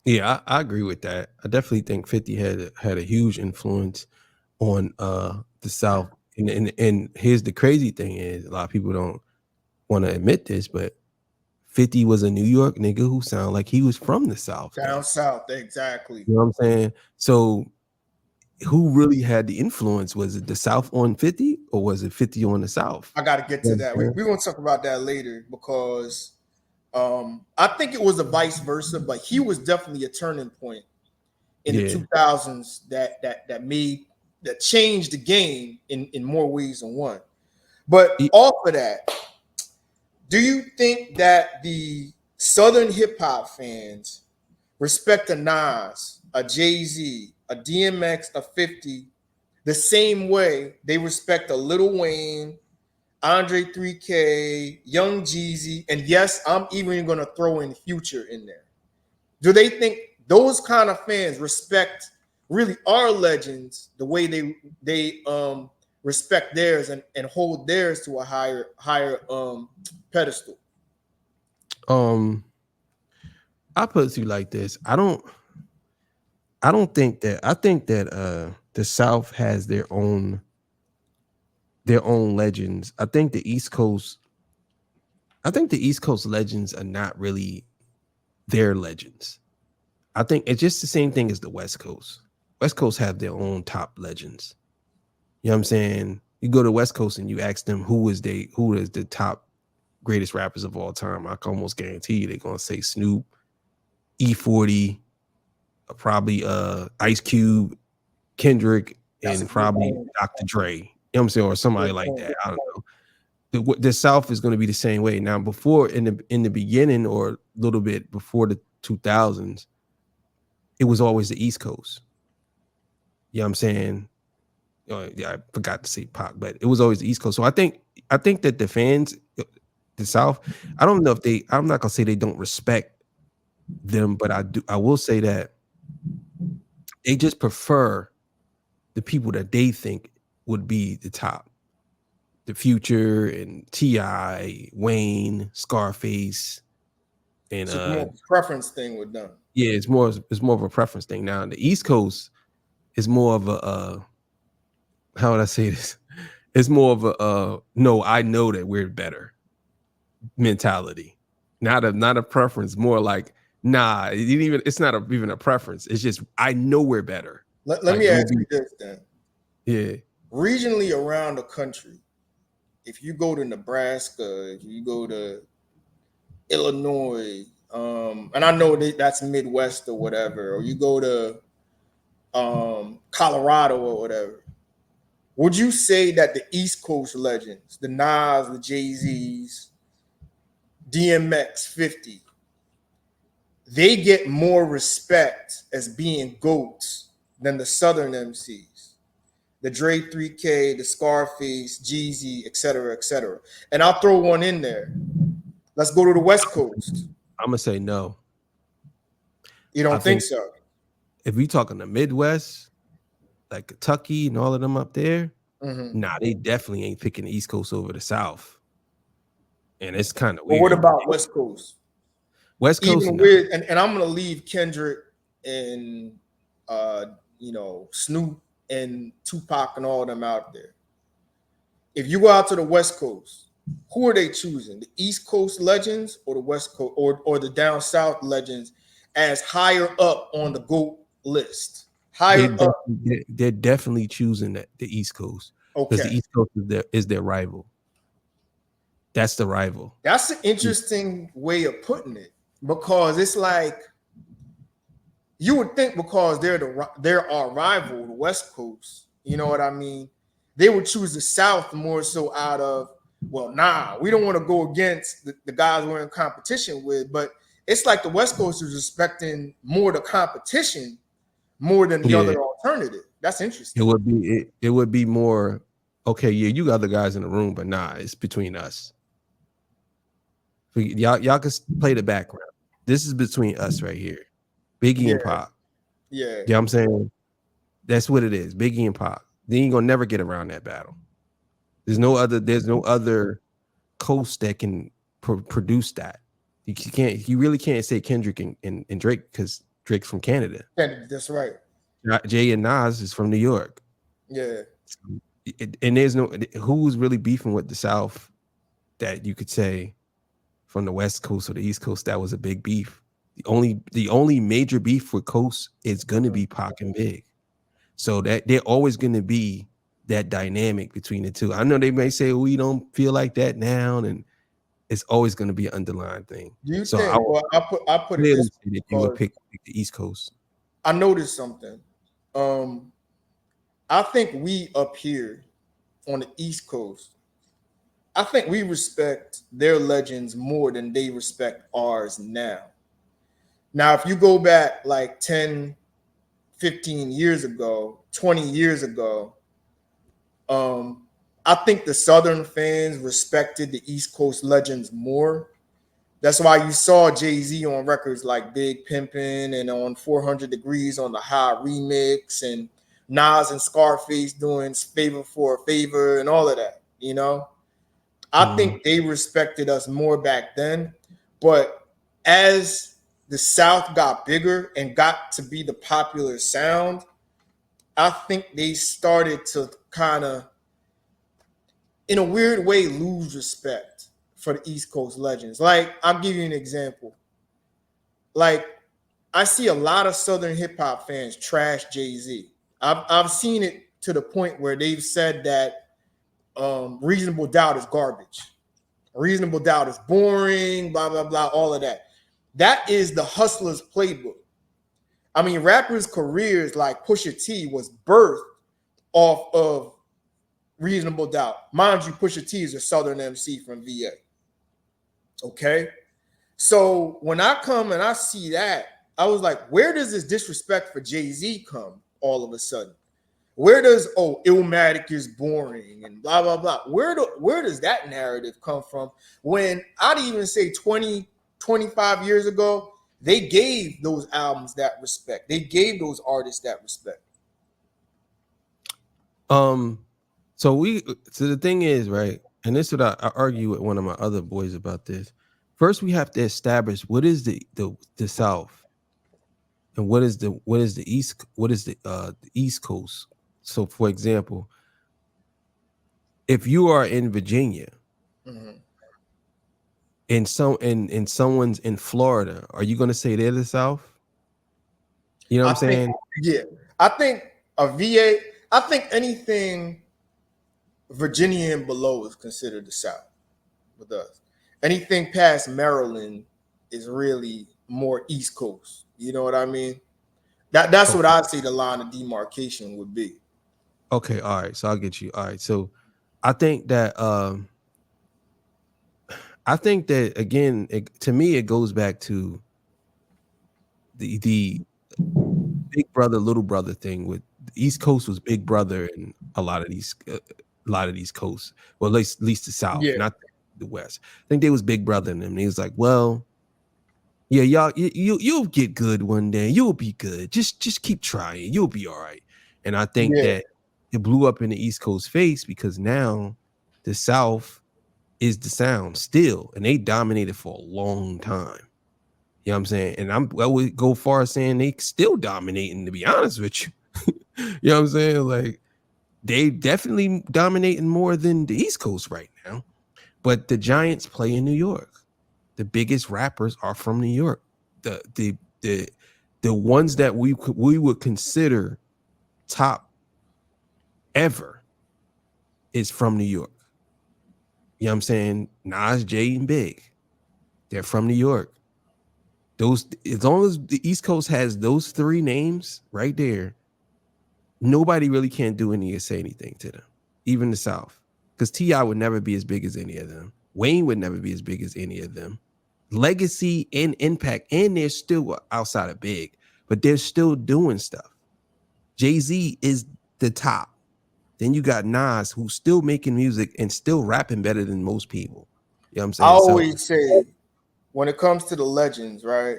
Yeah, I agree with that. I definitely think 50 had a huge influence on the South. And here's the crazy thing is a lot of people don't want to admit this, but 50 was a New York nigga who sounded like he was from the South Down though. south, exactly. You know what I'm saying? So who really had the influence? Was it the South on 50 or was it 50 on the South? I got to get You to know that. what I'm We're going to talk about that later because I think it was a vice versa, but he was definitely a turning point in the saying? 2000s that changed the game in more ways than one. But Yeah. off of that, do you think that the Southern hip hop fans respect a Nas, a Jay Z, a DMX, a 50 the same way they respect a Lil Wayne, Andre 3K, Young Jeezy, and yes, I'm even going to throw in Future in there. Do they think those kind of fans respect really our legends the way they respect theirs and hold theirs to a higher pedestal? Um, I put it to you like this. I don't think that I think that the South has their own legends. I think the East Coast legends are not really their legends. I think it's just the same thing as the West Coast. West Coast have their own top legends. You know what I'm saying? You go to West Coast and you ask them who is the top greatest rappers of all time. I can almost guarantee you they're gonna say Snoop, E40, probably Ice Cube, Kendrick, That's a and good probably point. Dr. Dre. You know what I'm saying? Or somebody Good like point. that. I don't know. The South is going to be the same way. Now, before in the beginning or a little bit before the 2000s, it was always the East Coast. You know what I'm saying? Yeah, I forgot to say Pac, but it was always the East Coast. So I think that the fans, the South, I don't know if they. I'm not gonna say they don't respect them, but I do. I will say that they just prefer the people that they think would be the top. The Future and Ti, Wayne, Scarface, and So it's more of a preference thing with them. yeah, it's more of a preference thing. Now, the East Coast is more of a how would I say this? It's more of a no, I know that we're better mentality. Not a preference, more like nah, it's not even a preference. It's just I know we're better. Let Like me it will ask be you this then. yeah. Regionally around the country, if you go to Nebraska, if you go to Illinois, and I know that's Midwest or whatever, or you go to Colorado or whatever, would you say that the East Coast legends, the Nas, the Jay Z's, DMX, 50, they get more respect as being goats than the Southern MCs? The Dre 3K, the Scarface, Jeezy, etc., etc. And I'll throw one in there. Let's go to the West Coast. I'm gonna say no. You I don't think think so? if we talking the Midwest, like Kentucky and all of them up there, Mm-hmm. nah, they definitely ain't picking the East Coast over the South. And it's kind of But what weird. about West Coast? West Coast, Even nah. with and I'm gonna leave Kendrick and uh, Snoop and Tupac and all of them out there. If you go out to the West Coast, who are they choosing? The East Coast legends or the West Coast or the down south legends as higher up on the GOAT list? They're Higher up. definitely, they're definitely choosing the East Coast because the Okay. East Coast is their rival. That's the rival. That's an Yeah. interesting way of putting it because it's like you would think because they're our rival, the West Coast. You know what I mean? They would choose the South more so out of we don't want to go against the guys we're in competition with, but it's like the West Coast is respecting more the competition more than the Yeah, other alternative. That's it interesting. would be it would be more okay. Yeah, you got other guys in the room, but nah, it's between us. Y'all can play the background. This is between us right here, Biggie Yeah, and Pop. yeah. You know what I'm saying? That's what it is, Biggie and Pop. Then you gonna never get around that battle. There's no other coast that can produce that. You can't. You really can't say Kendrick and Drake because Drake's from Canada. That's right. Jay and Nas is from New York. Yeah. And there's no who's really beefing with the South that you could say from the West Coast or the East Coast that was a big beef. The only major beef with Coast is going to be Pac and Big. So that they're always going to be that dynamic between the two. I know they may say we don't feel like that now, and it's always going to be an underlying thing. Do you So think? Well, I put it clearly this say that way, you would pick the East Coast. I noticed something. I think we up here on the East Coast, I think we respect their legends more than they respect ours now. Now, if you go back like 10, 15 years ago, 20 years ago, I think the Southern fans respected the East Coast legends more. That's why you saw Jay-Z on records like Big Pimpin' and on 400 Degrees on the High remix, and Nas and Scarface doing Favor for a Favor and all of that, you know? I think they respected us more back then. But as the South got bigger and got to be the popular sound, I think they started to kind of, in a weird way, lose respect for the East Coast legends. Like, I'll give you an example. Like, I see a lot of Southern hip hop fans trash Jay-Z. I've seen it to the point where they've said that Reasonable Doubt is garbage. Reasonable Doubt is boring, blah, blah, blah, all of that. That is the hustler's playbook. I mean, rappers' careers like Pusha T was birthed off of Reasonable Doubt. Mind you, Pusha T is a Southern MC from VA. Okay? So when I come and I see that, I was like, where does this disrespect for Jay-Z come all of a sudden? Where does, Illmatic is boring and blah, blah, blah. Where does that narrative come from? When I'd even say 20, 25 years ago, they gave those albums that respect. They gave those artists that respect. So the thing is, right, and this is what I argue with one of my other boys about this. First, we have to establish what is the South, and what is the East, the East Coast. So, for example, if you are in Virginia, and someone's in Florida, are you going to say they're the South? You know what I'm saying? Yeah, I think a VA. I think anything Virginia and below is considered the South with us. Anything past Maryland is really more East Coast. You know what I mean? That's what I say the line of demarcation would be. Okay, all right. So I'll get you. All right. So I think that again, to me, it goes back to the big brother, little brother thing. With the East Coast was big brother, and a lot of these coasts, well, at least the South, not the West. I think they was big brother in them. And he was like, well, yeah, y'all, you'll get good one day. You'll be good. Just keep trying. You'll be all right. And I think that it blew up in the East Coast face because now the South is the sound still, and they dominated for a long time. You know what I'm saying? And I would go far as saying they still dominating, to be honest with you. You know what I'm saying? Like, they definitely dominating more than the East Coast right now. But the Giants play in New York. The biggest rappers are from New York. The ones that we would consider top ever is from New York. You know what I'm saying? Nas, Jay, and Big. They're from New York. Those, as long as the East Coast has those three names right there, nobody really can't do any or say anything to them, even the South. Because T.I. would never be as big as any of them. Wayne would never be as big as any of them. Legacy and impact, and they're still outside of Big, but they're still doing stuff. Jay-Z is the top. Then you got Nas, who's still making music and still rapping better than most people. You know what I'm saying? I always say, when it comes to the legends, right?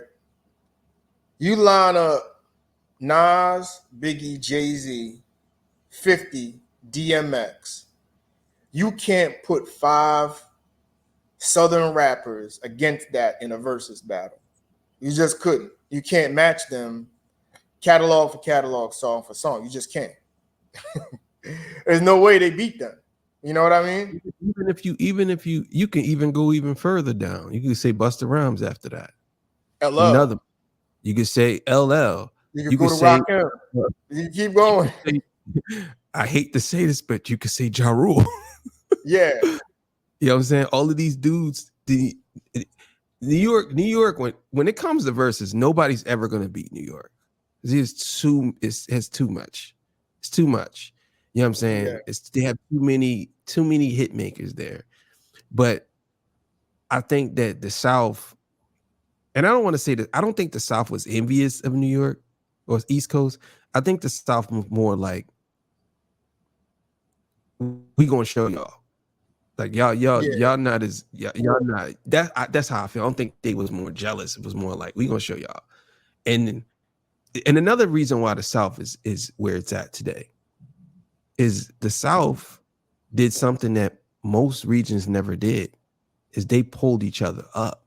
You line up Nas, Biggie, Jay-Z, 50, DMX. You can't put 5 Southern rappers against that in a versus battle. You just couldn't. You can't match them catalog for catalog, song for song. You just can't. There's no way they beat them. You know what I mean? Even if you can even go even further down. You could say Busta Rhymes after that. LL. Another. You could say LL. You could go to Rakim. You keep going. I hate to say this, but you could say Ja Rule. Yeah. You know what I'm saying? All of these dudes, New York, when it comes to verses, nobody's ever gonna beat New York. It's too much. It's too much. You know what I'm saying? Yeah. They have too many hit makers there. But I think that the South, and I don't want to say that, I don't think the South was envious of New York or East Coast. I think the South was more like, we gonna show y'all. Like y'all not as y'all not that's how I feel. I don't think they was more jealous. It was more like, we gonna show y'all. And another reason why the South is where it's at today is the South did something that most regions never did, is they pulled each other up.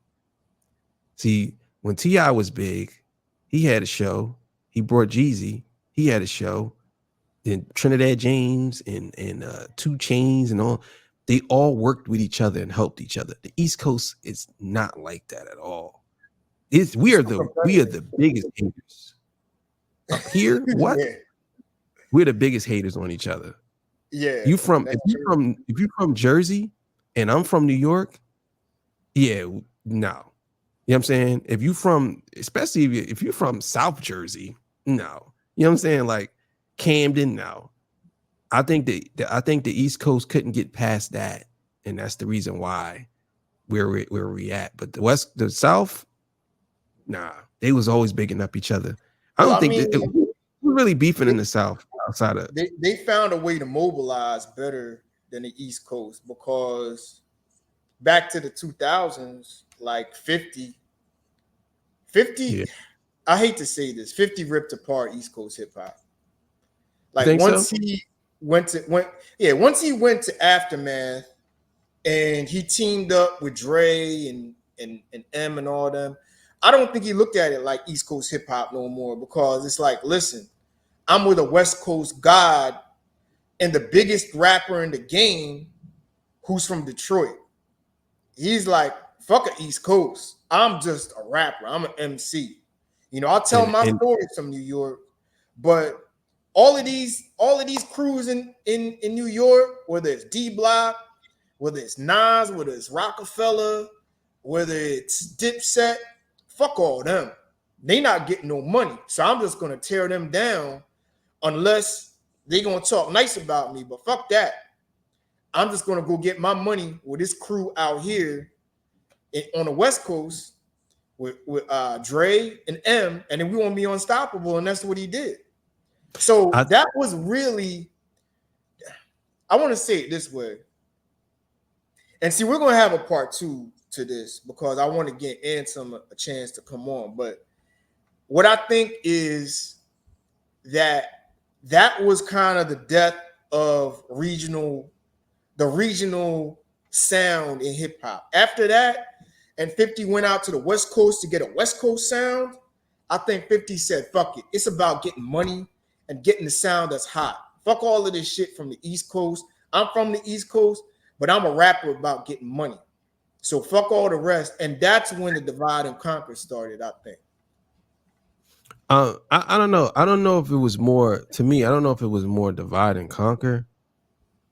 See, when T.I. was big, he had a show. He brought Jeezy. He had a show. Then Trinidad James and 2 Chainz and all, they all worked with each other and helped each other. The East Coast is not like that at all. We are the biggest haters. Up here, what? Yeah. We're the biggest haters on each other. Yeah. If you're from Jersey and I'm from New York, yeah, no. You know what I'm saying? Especially if you're from South Jersey, no. You know what I'm saying? Like Camden, no. I think the East Coast couldn't get past that, and that's the reason why where we at. But the South, nah, they was always bigging up each other. We're really beefing in the South outside of. They found a way to mobilize better than the East Coast, because back to the 2000s, like 50, yeah. I hate to say this, 50 ripped apart East Coast hip hop. Like once he went to Aftermath and he teamed up with Dre and M and all them, I don't think he looked at it like East Coast hip hop no more, because it's like, listen, I'm with a West Coast god and the biggest rapper in the game who's from Detroit. He's like, fuck a East Coast. I'm just a rapper. I'm an MC. You know, I'll tell my stories from New York, but all of these crews in New York, whether it's D Block, whether it's Nas, whether it's Rockefeller, whether it's Dipset, fuck all them. They not getting no money. So I'm just gonna tear them down unless they gonna talk nice about me. But fuck that. I'm just gonna go get my money with this crew out here on the West Coast with Dre and M, and then we want to be unstoppable, and that's what he did. So that was really, I want to say it this way. And see, we're going to have a part 2 to this, because I want to get Ansem a chance to come on. But what I think is that was kind of the death of the regional sound in hip hop. After that, and 50 went out to the West Coast to get a West Coast sound, I think 50 said, fuck it. It's about getting money and getting the sound that's hot. Fuck all of this shit from the East Coast. I'm from the East Coast, but I'm a rapper about getting money. So fuck all the rest. And that's when the divide and conquer started, I think. I don't know. I don't know if it was more, to me, I don't know if it was more divide and conquer.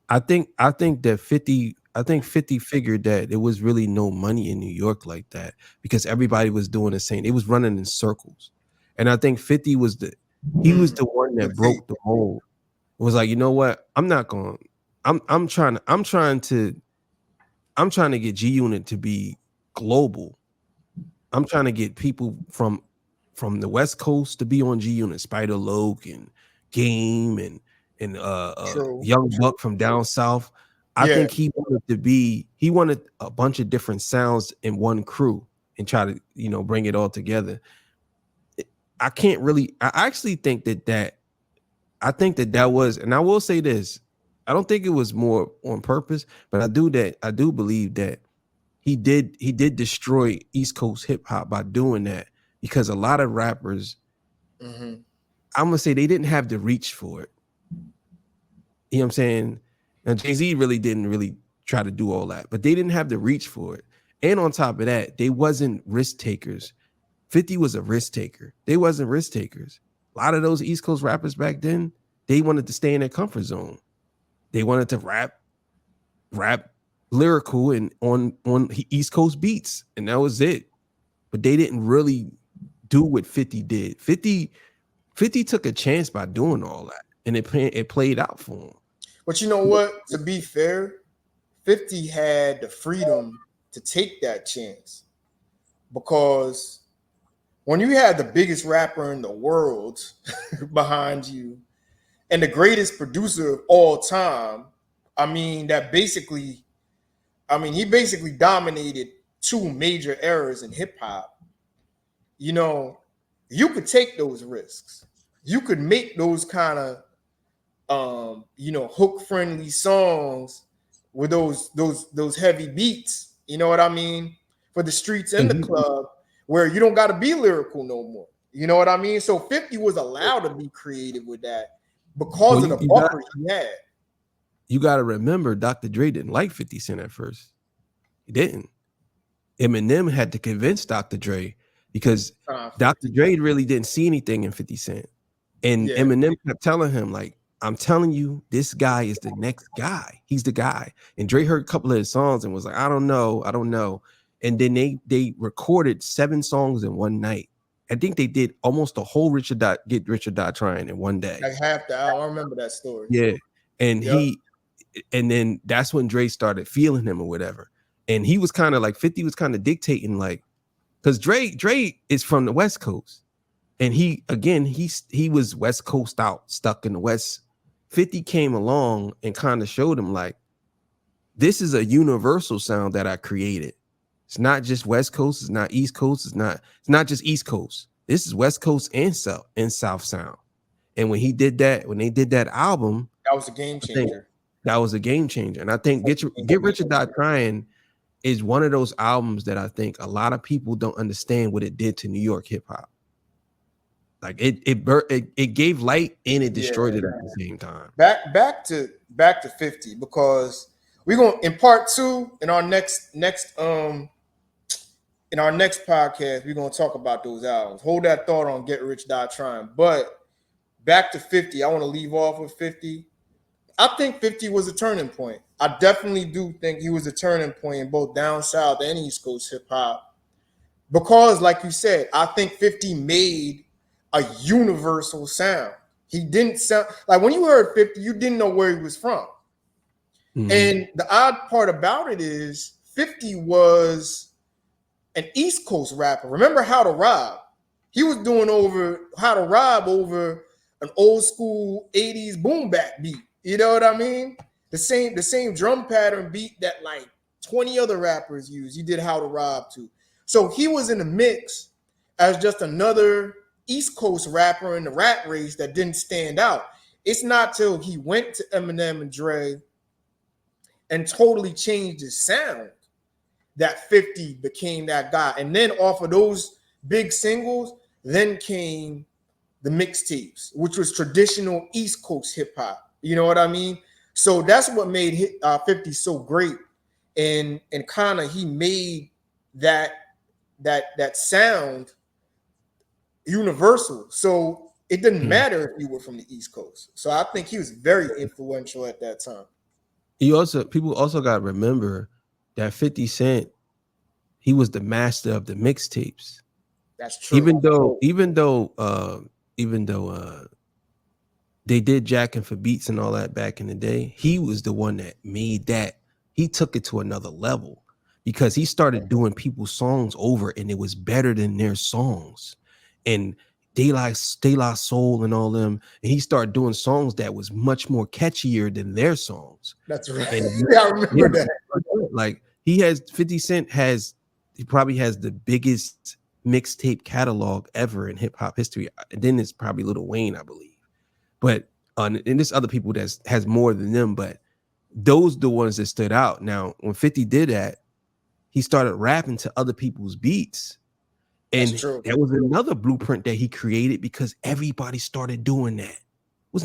I think that 50 figured that there was really no money in New York like that, because everybody was doing the same. It was running in circles. And I think 50 was the one that broke the mold. It was like, you know what? I'm trying to get G Unit to be global. I'm trying to get people from the West Coast to be on G Unit, Spider Loc and Game and Young Buck from down south. I think he wanted a bunch of different sounds in one crew and try to, bring it all together. I actually think that was, and I will say this, I don't think it was more on purpose, but I do believe that he did destroy East Coast hip hop by doing that, because a lot of rappers, Mm-hmm. I'm gonna say they didn't have the reach for it. You know what I'm saying? Now Jay-Z really didn't really try to do all that, but they didn't have the reach for it. And on top of that, they wasn't risk takers. 50 was a risk taker. They wasn't risk takers. A lot of those East Coast rappers back then, they wanted to stay in their comfort zone. They wanted to rap lyrical and on East Coast beats, and that was it. But they didn't really do what 50 did. 50 took a chance by doing all that, and it played out for him. But you know what? To be fair, 50 had the freedom to take that chance, because when you have the biggest rapper in the world behind you and the greatest producer of all time, I mean, he basically dominated two major eras in hip hop. You know, you could take those risks. You could make those kind of hook friendly songs with those heavy beats. You know what I mean? For the streets and the club, where you don't got to be lyrical no more. You know what I mean? So 50 was allowed to be creative with that because of the buffer he had. You got to remember, Dr. Dre didn't like 50 Cent at first. He didn't. Eminem had to convince Dr. Dre, because Dr. Dre really didn't see anything in 50 Cent. And Eminem kept telling him, like, I'm telling you, this guy is the next guy. He's the guy. And Dre heard a couple of his songs and was like, I don't know. And then they recorded 7 songs in one night. I think they did almost the whole Get Rich or Die Trying in one day. Like half the hour. I remember that story. Yeah. And and then that's when Dre started feeling him or whatever. And he was kind of like, 50 was kind of dictating, like, because Dre is from the West Coast. And he was West Coast out, stuck in the West. 50 came along and kind of showed him, like, this is a universal sound that I created. It's not just West Coast, it's not East Coast, it's not just East Coast. This is West Coast and South sound. And when they did that album, that was a game changer. That was a game changer. And I think Get Rich or Die Trying is one of those albums that I think a lot of people don't understand what it did to New York hip hop. Like it gave light and it destroyed it at the same time. Back to 50, because we're going in part 2 in our next podcast, we're going to talk about those albums. Hold that thought on Get Rich Die Trying. But back to 50, I want to leave off with 50. I think 50 was a turning point. I definitely do think he was a turning point in both down south and East Coast hip hop, because, like you said, I think 50 made a universal sound. He didn't sound like, when you heard 50, you didn't know where he was from. Mm-hmm. And the odd part about it is 50 was an East Coast rapper. Remember How to Rob? He was doing How to Rob over an old school 80s boom bap beat. You know what I mean? The same drum pattern beat that like 20 other rappers use. He did How to Rob too. So he was in the mix as just another East Coast rapper in the rat race that didn't stand out. It's not till he went to Eminem and Dre and totally changed his sound that 50 became that guy. And then off of those big singles, then came the mixtapes, which was traditional East Coast hip hop. You know what I mean? So that's what made 50 so great. And kind of he made that sound universal. So it didn't matter if you were from the East Coast. So I think he was very influential at that time. People also got to remember that 50 Cent, he was the master of the mixtapes. That's true. Even though they did jacking for beats and all that back in the day, he was the one that made that. He took it to another level, because he started doing people's songs over and it was better than their songs. And De La Soul and all them, and he started doing songs that was much more catchier than their songs. That's right. Yeah, I remember that. Like 50 Cent he probably has the biggest mixtape catalog ever in hip hop history. And then it's probably Lil Wayne, I believe. But and there's other people that has more than them, but those the ones that stood out. Now, when 50 did that, he started rapping to other people's beats. And true. that was another blueprint that he created because everybody started doing that.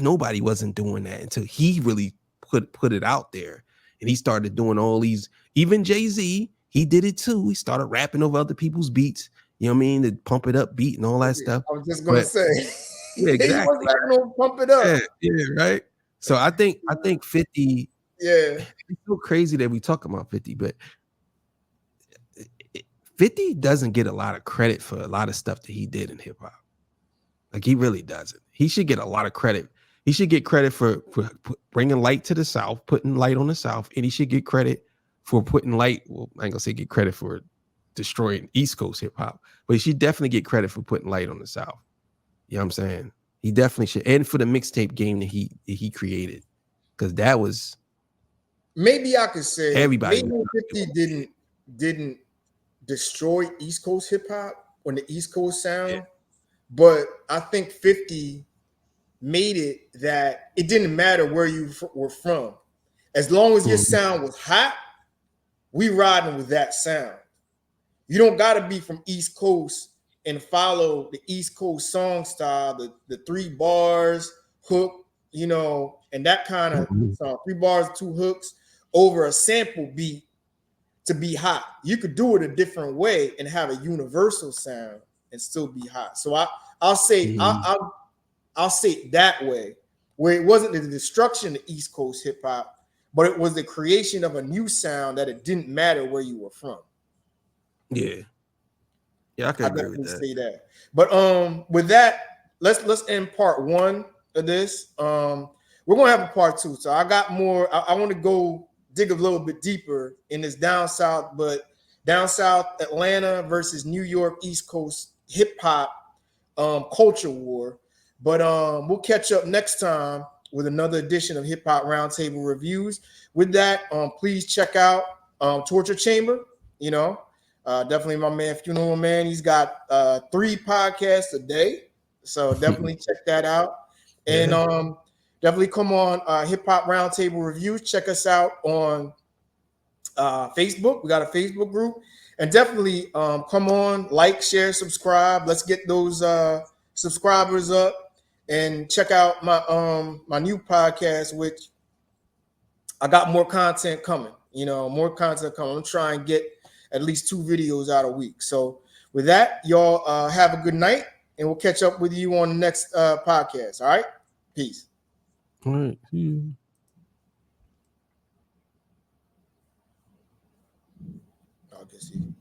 Nobody wasn't doing that until he really put it out there. And he started doing all these, even Jay-Z, he did it too. He started rapping over other people's beats, you know what I mean, to pump it up beat and all that stuff. I was just gonna say, yeah, exactly. he was rapping on Pump It Up. Yeah, right. So I think 50, yeah, it's so crazy that we talk about 50, but 50 doesn't get a lot of credit for a lot of stuff that he did in hip hop. Like he really doesn't. He should get a lot of credit. He should get credit for bringing light to the South, putting light on the South, and he should get credit for putting light. Well, I ain't gonna say get credit for destroying East Coast hip hop, but he should definitely get credit for putting light on the South. You know what I'm saying? He definitely should, and for the mixtape game that he created, because that was maybe I could say everybody. Maybe 50 didn't destroy East Coast hip hop or the East Coast sound, but I think 50 made it that it didn't matter where you were from, as long as your sound was hot, we riding with that sound. You don't got to be from East Coast and follow the East Coast song style, the 3 bars hook, you know, and that kind of song, 3 bars, 2 hooks over a sample beat to be hot. You could do it a different way and have a universal sound and still be hot. So I'll say I'll say it that way, where it wasn't the destruction of East Coast hip hop, but it was the creation of a new sound that it didn't matter where you were from. Yeah, I can agree with that. Say that. But with that, let's end part 1 of this. We're gonna have a part 2. So I got more. I want to go dig a little bit deeper in this down south, but down south Atlanta versus New York East Coast hip hop culture war. But we'll catch up next time with another edition of Hip Hop Roundtable Reviews. With that, please check out Torture Chamber. You know, definitely my man Funeral Man. He's got 3 podcasts a day, so definitely check that out. And definitely come on Hip Hop Roundtable Reviews. Check us out on Facebook. We got a Facebook group, and definitely come on, like, share, subscribe. Let's get those subscribers up. And check out my new podcast, which I got more content coming. You know, more content coming. I'm trying to get at least 2 videos out a week. So with that, y'all have a good night, and we'll catch up with you on the next podcast. All right, peace. All right. I'll just see.